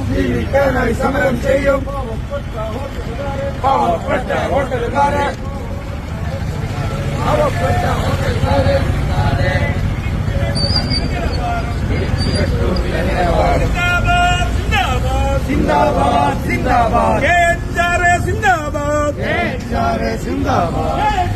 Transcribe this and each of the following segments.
ജീവിക്കാനായി സമരം ചെയ്യും പാവപ്പെട്ട ഹോട്ടലുകാരെ സിന്ദാബാദ് സിന്ദാബാദ് സിന്ദാബാദ് സിന്ദാബാദ്.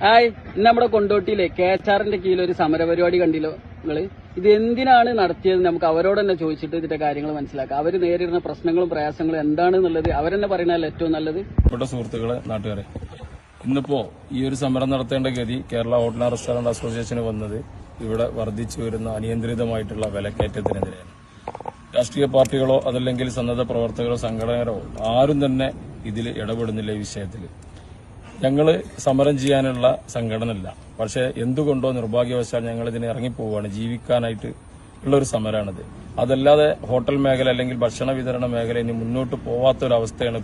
ഹായ്, ഇന്ന് നമ്മുടെ കൊണ്ടോട്ടിയിലെ KHR-ന്റെ കീഴിൽ ഒരു സമരപരിപാടി കണ്ടില്ലോ നിങ്ങള്. ഇത് എന്തിനാണ് നടത്തിയത് നമുക്ക് അവരോട് തന്നെ ചോദിച്ചിട്ട് ഇതിന്റെ കാര്യങ്ങൾ മനസ്സിലാക്കാം. അവർ നേരിടുന്ന പ്രശ്നങ്ങളും പ്രയാസങ്ങളും എന്താണെന്നുള്ളത് അവരെന്നെ പറയുന്നതല്ല ഏറ്റവും നല്ലത്. സുഹൃത്തുക്കളെ, നാട്ടുകാരെ, ഇന്നിപ്പോ ഈ ഒരു സമരം നടത്തേണ്ട ഗതി കേരള ഹോട്ടൽ ആൻഡ് റെസ്റ്റോറന്റ് അസോസിയേഷന് വന്നത് ഇവിടെ വർദ്ധിച്ചു വരുന്ന അനിയന്ത്രിതമായിട്ടുള്ള വിലക്കയറ്റത്തിനെതിരെയാണ്. രാഷ്ട്രീയ പാർട്ടികളോ അതല്ലെങ്കിൽ സന്നദ്ധ പ്രവർത്തകരോ സംഘടനകളോ ആരും തന്നെ ഇതിൽ ഇടപെടുന്നില്ല. ഈ വിഷയത്തിൽ ഞങ്ങൾ സമരം ചെയ്യാനുള്ള സംഘടനയല്ല, പക്ഷേ എന്തുകൊണ്ടോ നിർഭാഗ്യവശാൽ ഞങ്ങൾ ഇതിന് ഇറങ്ങിപ്പോവുകയാണ്. ജീവിക്കാനായിട്ട് ഉള്ളൊരു സമരമാണിത്. അതല്ലാതെ ഹോട്ടൽ മേഖല അല്ലെങ്കിൽ ഭക്ഷണ വിതരണ മേഖല ഇനി മുന്നോട്ട് പോവാത്തൊരവസ്ഥയാണ്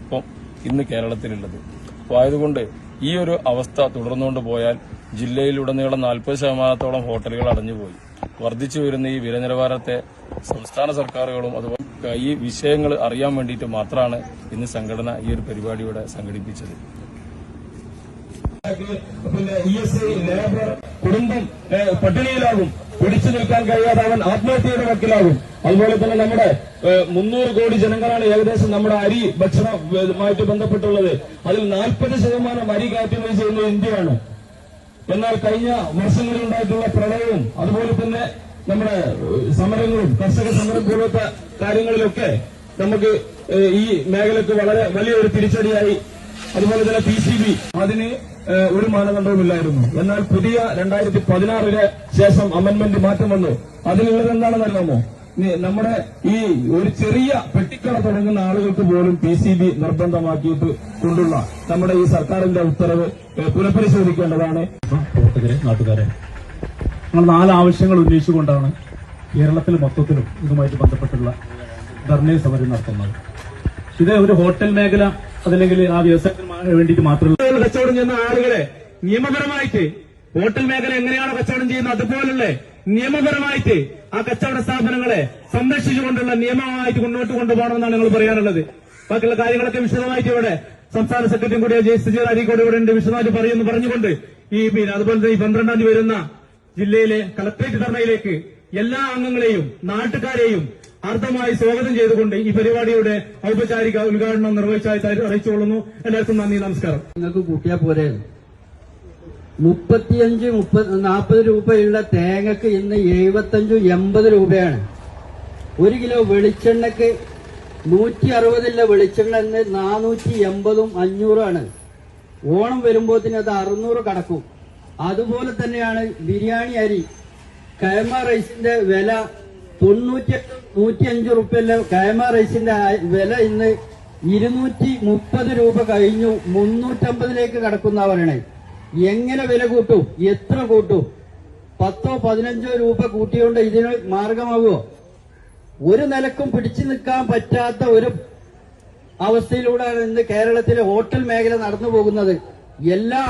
ഇന്ന് കേരളത്തിലുള്ളത്. അപ്പോൾ ആയതുകൊണ്ട് ഈ ഒരു അവസ്ഥ തുടർന്നുകൊണ്ട് പോയാൽ ജില്ലയിലുടനീളം 40% ഹോട്ടലുകൾ അടഞ്ഞുപോയി. വർദ്ധിച്ചു വരുന്ന ഈ വില നിലവാരത്തെ സംസ്ഥാന സർക്കാരുകളും അതുപോലെ ഈ വിഷയങ്ങൾ അറിയാൻ വേണ്ടിയിട്ട് മാത്രമാണ് ഇന്ന് സംഘടന ഈ ഒരു പരിപാടിയുടെ സംഘടിപ്പിച്ചത്. ESI ലേബർ കുടുംബം പട്ടിണിയിലാകും, പിടിച്ചു നിൽക്കാൻ കഴിയാതെ അവൻ ആത്മഹത്യയുടെ വക്കിലാകും. അതുപോലെ തന്നെ നമ്മുടെ 300 കോടി ജനങ്ങളാണ് ഏകദേശം നമ്മുടെ അരി ഭക്ഷണവുമായിട്ട് ബന്ധപ്പെട്ടുള്ളത്. അതിൽ 40% അരി കയറ്റുമതി ചെയ്യുന്നത് ഇന്ത്യയാണ്. എന്നാൽ കഴിഞ്ഞ വർഷങ്ങളിൽ ഉണ്ടായിട്ടുള്ള പ്രളയവും അതുപോലെ തന്നെ നമ്മുടെ സമരങ്ങളും കർഷക സമരം പോലത്തെ കാര്യങ്ങളിലൊക്കെ നമുക്ക് ഈ മേഖലക്ക് വളരെ വലിയൊരു തിരിച്ചടിയായി. അതുപോലെ തന്നെ PCB അതിന് ഒരു മാനദണ്ഡവുമില്ലായിരുന്നു. എന്നാൽ പുതിയ 2016 ശേഷം അമെന്റ്മെന്റ് മാറ്റം വന്നു. അതിനുള്ളത് എന്താണെന്ന് അറിയാമോ? നമ്മുടെ ഈ ഒരു ചെറിയ പെട്ടിക്കട തുടങ്ങുന്ന ആളുകൾക്ക് പോലും PCB നിർബന്ധമാക്കിയിട്ട് കൊണ്ടുള്ള നമ്മുടെ ഈ സർക്കാരിന്റെ ഉത്തരവ് പുനഃപരിശോധിക്കേണ്ടതാണ്. പ്രവർത്തകരെ, നാട്ടുകാരെ, ഞങ്ങൾ 4 ആവശ്യങ്ങൾ ഉന്നയിച്ചുകൊണ്ടാണ് കേരളത്തിൽ മൊത്തത്തിലും ഇതുമായിട്ട് ബന്ധപ്പെട്ടുള്ള ധർണയും സമരം നടത്തുന്നത്. ഇത് ഒരു ഹോട്ടൽ മേഖല അതല്ലെങ്കിൽ ആ വ്യവസായത്തിന് വേണ്ടിയിട്ട് മാത്രമല്ല. കച്ചവടം ചെയ്യുന്ന ആളുകളെ നിയമപരമായിട്ട് ഹോട്ടൽ മേഖല എങ്ങനെയാണോ കച്ചവടം ചെയ്യുന്നത് അതുപോലുള്ള നിയമപരമായിട്ട് ആ കച്ചവട സ്ഥാപനങ്ങളെ സംരക്ഷിച്ചുകൊണ്ടുള്ള നിയമമായിട്ട് മുന്നോട്ട് കൊണ്ടുപോകണമെന്നാണ് ഞങ്ങൾ പറയാനുള്ളത്. ബാക്കിയുള്ള കാര്യങ്ങളൊക്കെ വിശദമായിട്ട് ഇവിടെ സംസ്ഥാന സെക്രട്ടറിയും കൂടിയ ജയസ്ഥിതി അരീക്കോട് ഇവിടെ ഉണ്ട്, വിശദമായിട്ട് പറഞ്ഞുകൊണ്ട് അതുപോലെ തന്നെ ഈ 12-ാം തീയതി വരുന്ന ജില്ലയിലെ കളക്ടറേറ്റ് ധർണയിലേക്ക് എല്ലാ അംഗങ്ങളെയും നാട്ടുകാരെയും അർദ്ധമായി സ്വാഗതം ചെയ്തുകൊണ്ട് ഈ പരിപാടിയുടെ ഔപചാരിക ഉദ്ഘാടനം നിർവഹിച്ചായി അറിയിച്ചുകൊള്ളുന്നു. എല്ലാവർക്കും നന്ദി, നമസ്കാരം. നിങ്ങൾക്ക് കൂട്ടിയാൽ പോരെ 35-40 രൂപയുള്ള തേങ്ങക്ക് ഇന്ന് 75-80 രൂപയാണ്. 1 കിലോ വെളിച്ചെണ്ണക്ക് 160 വെളിച്ചെണ്ണ ഇന്ന് 480-500 ഓണം വരുമ്പോഴത്തേന് അത് 600 കടക്കും. അതുപോലെ തന്നെയാണ് ബിരിയാണി അരി കൈമ റൈസിന്റെ വില 105 റുപ്യല്ല. കൈമ റൈസിന്റെ വില ഇന്ന് 230 രൂപ കഴിഞ്ഞു 350 കടക്കുന്നവരാണ്. എങ്ങനെ വില കൂട്ടും? എത്ര കൂട്ടും? 10-15 രൂപ കൂട്ടിയോണ്ട് ഇതിന് മാർഗമാകുമോ? ഒരു നിലക്കും പിടിച്ചു നിൽക്കാൻ പറ്റാത്ത ഒരു അവസ്ഥയിലൂടെയാണ് ഇന്ന് കേരളത്തിലെ ഹോട്ടൽ മേഖല നടന്നു പോകുന്നത്. എല്ലാ